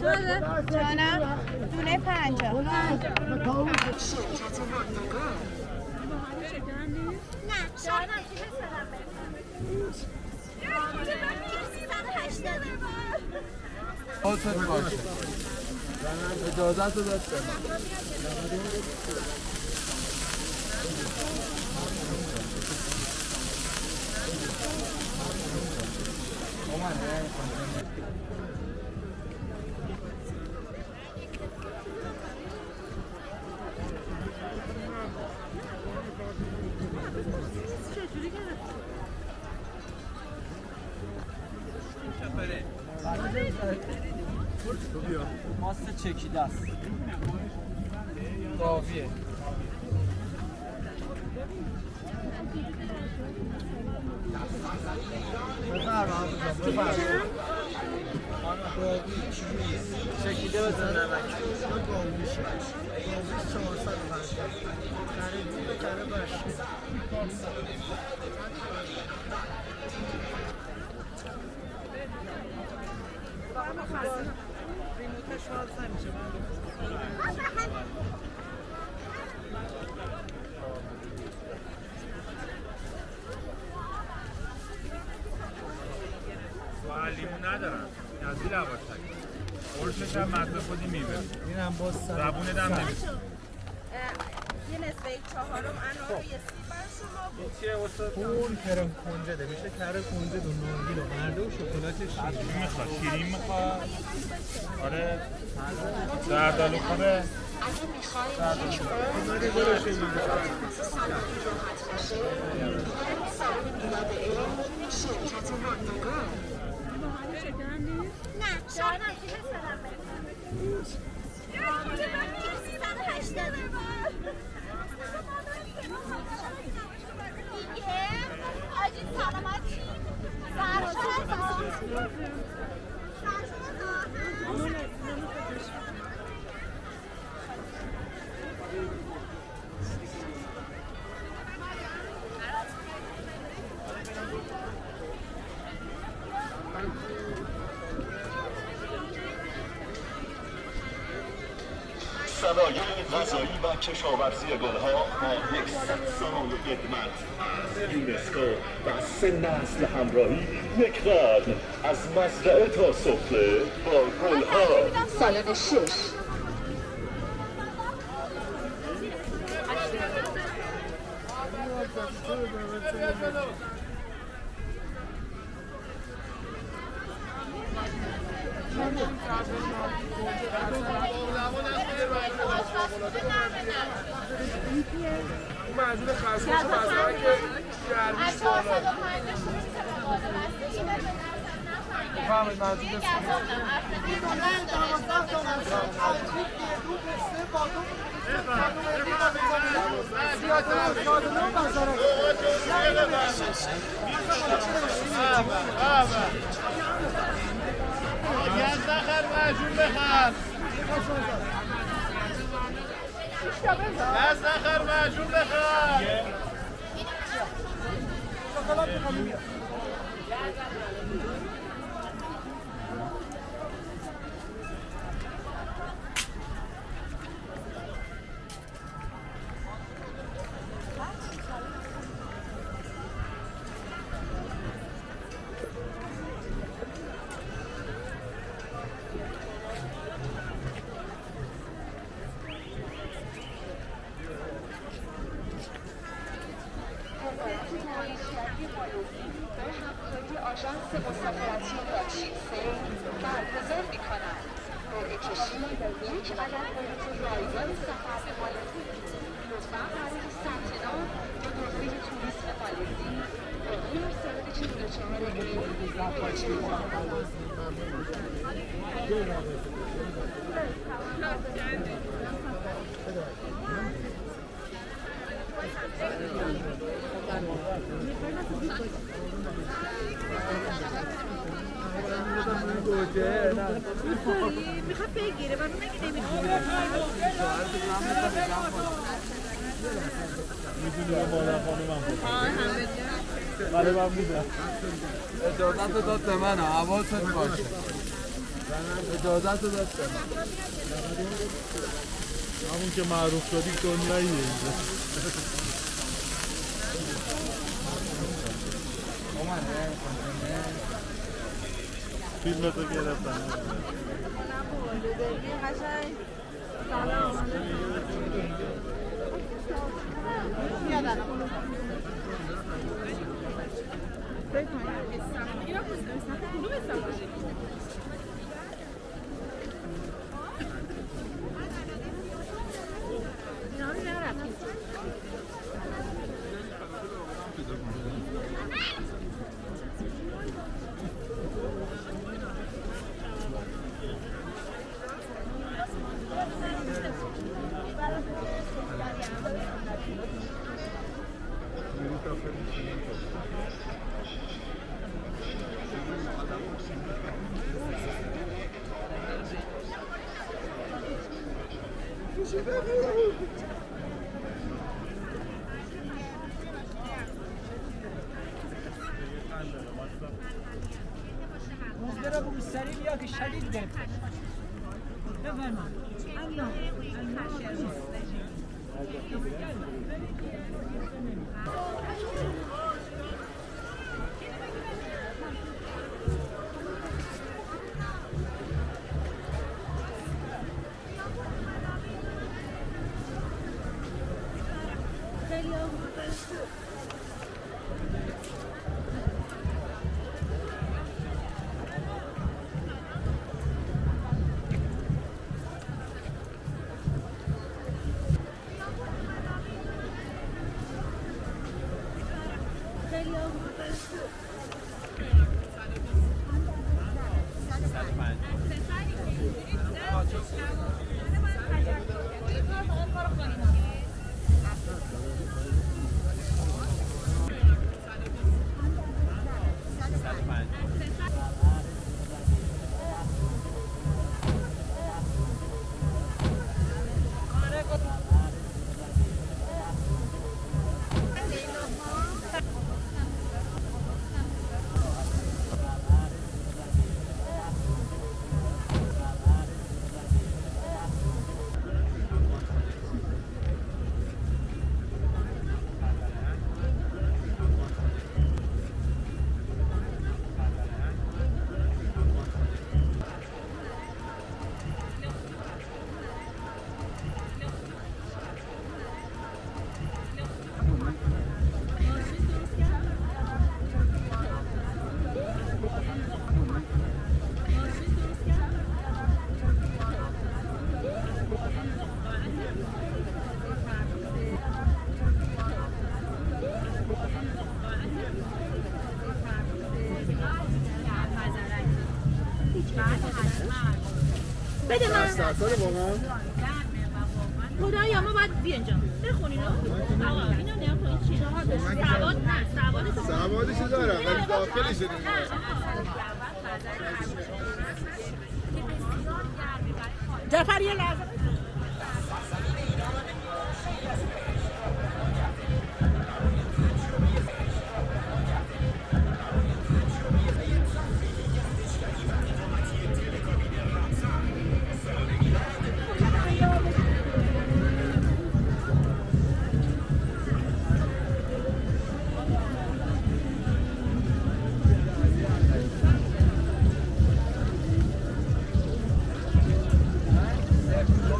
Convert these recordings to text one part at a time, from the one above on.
جانم دونه 50. نه شاید حاضر باشه اجازت رو داشته ماست چکیده است کافیه چکیده بزن نمک لیمو ندارم از این لواش قرصش هم مزه خودی میبره اینم باز زبونه دم نمیشه یه نصفه 4 انار و یه سیب بر شما بود. چیه استاد؟ اون کرم کنجده میشه کره کنجد و نارگیل و مرده و شکلات شیرین میخواد شیرین میخواد آره زردالو خوبه نه شاید 380 آجی سلامتی صنایع غذایی و کشاورزی گلها با یک سال خدمت از یونسکو و 3 نسل همراهی یک قرن از مزرعه تا سفره با گلها سالن 6 منظور خرسوش مثلا که گرمیش بالا فهمید منظور گز نخر معجون بخر گز نخر معجون بخر آژانس مسافرتی راچیسه برگزار می‌کند. قرعه کشی یک عدد بلیط رایگان سفر به مالزی. لطفاً برای ثبت نام به حوزه توریسم مالزی قانون سال 44 میخواد بگیره ولی نگه نمیخواد میدونی مادر خانومم بود بله من میدونم اجازت داد به من حواست باشه اجازت رو داشتم همون که معروف شدی دنیاییه اینجا فیلمتو گرفتن مزدر ابو سریع یا که شدید گرفت بفرمایید بده من سرسال واقعا خدایا ما باید بیان جا بخونین آقا اینو نیا کنین چی سواد نه سوادشو دارم ولی داخلش نمیدونم جعفر یه لحظه Thank you.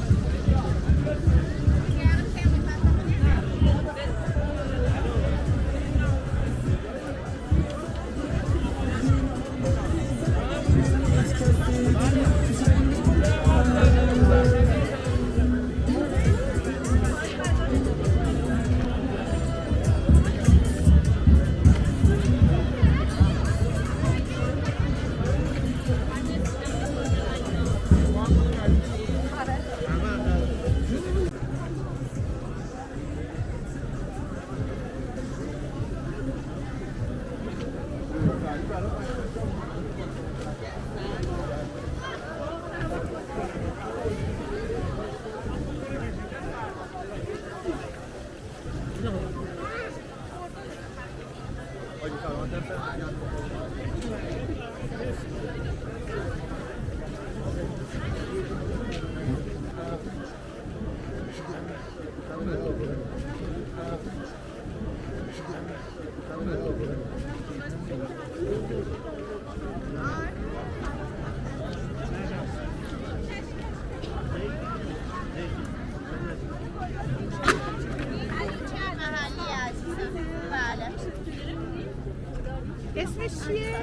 چیه؟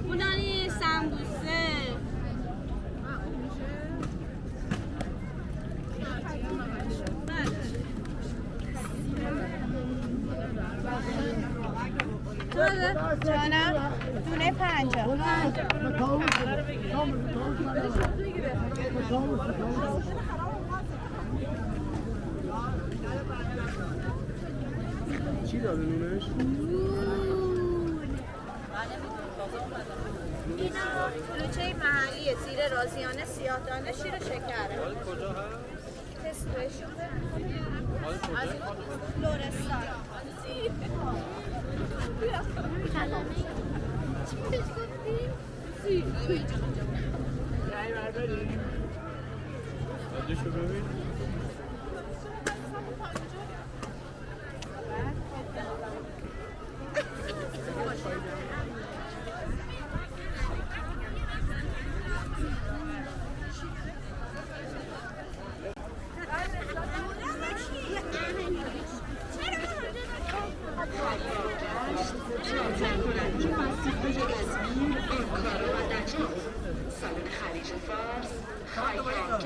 اونانی سمبوسه جانم دونه 50 چی داره نونش؟ اینا کلوچه محلیه زیر رازیانه سیاه دانه شیر و شکره کجا هست؟ تستوشون کجا؟ لورستان بعدشو ببین سالن خلیج فارس خیام گشت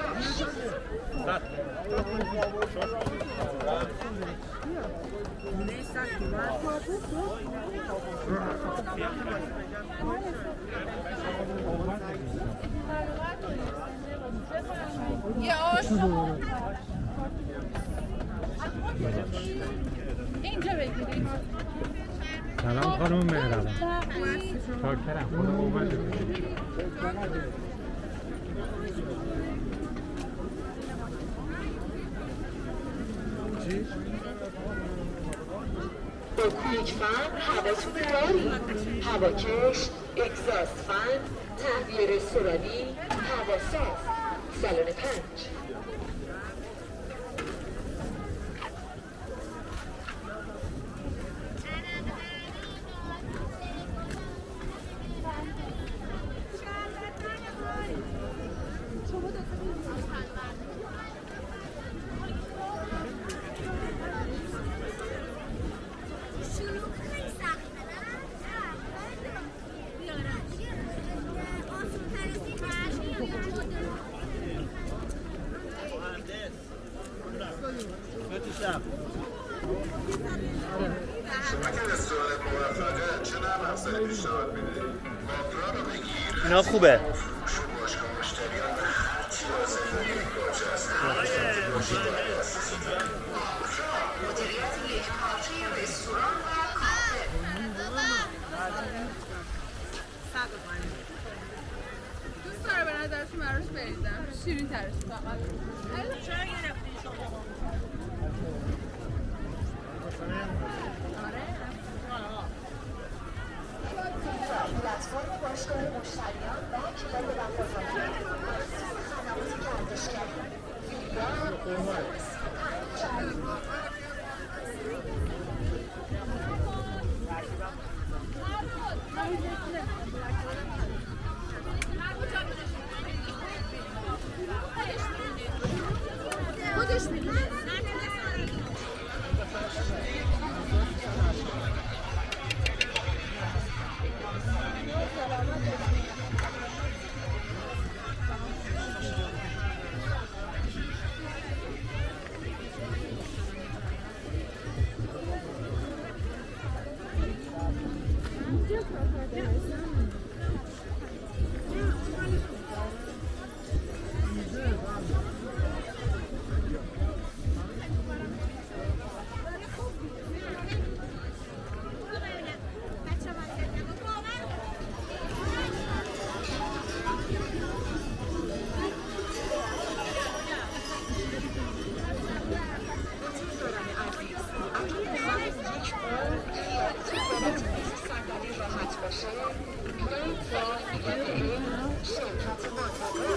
اینجا بگیرید سلام خانم مهربان شاکرم خودم اومده چی؟ با کویک فن هواتون داری هواکش، اگزاست فن، تهویه رستورانی، هواساز سالن 5 اینا خوبه دوست داره به نظرتون براش بریزم شیرین ترش فقط چرا گرفتی شما؟ پلتفرم باشگاه مشتریان و کلاب وفاداری خدمات گردشگری خودش میگه راحت باشه بیایید و شرکت معتبر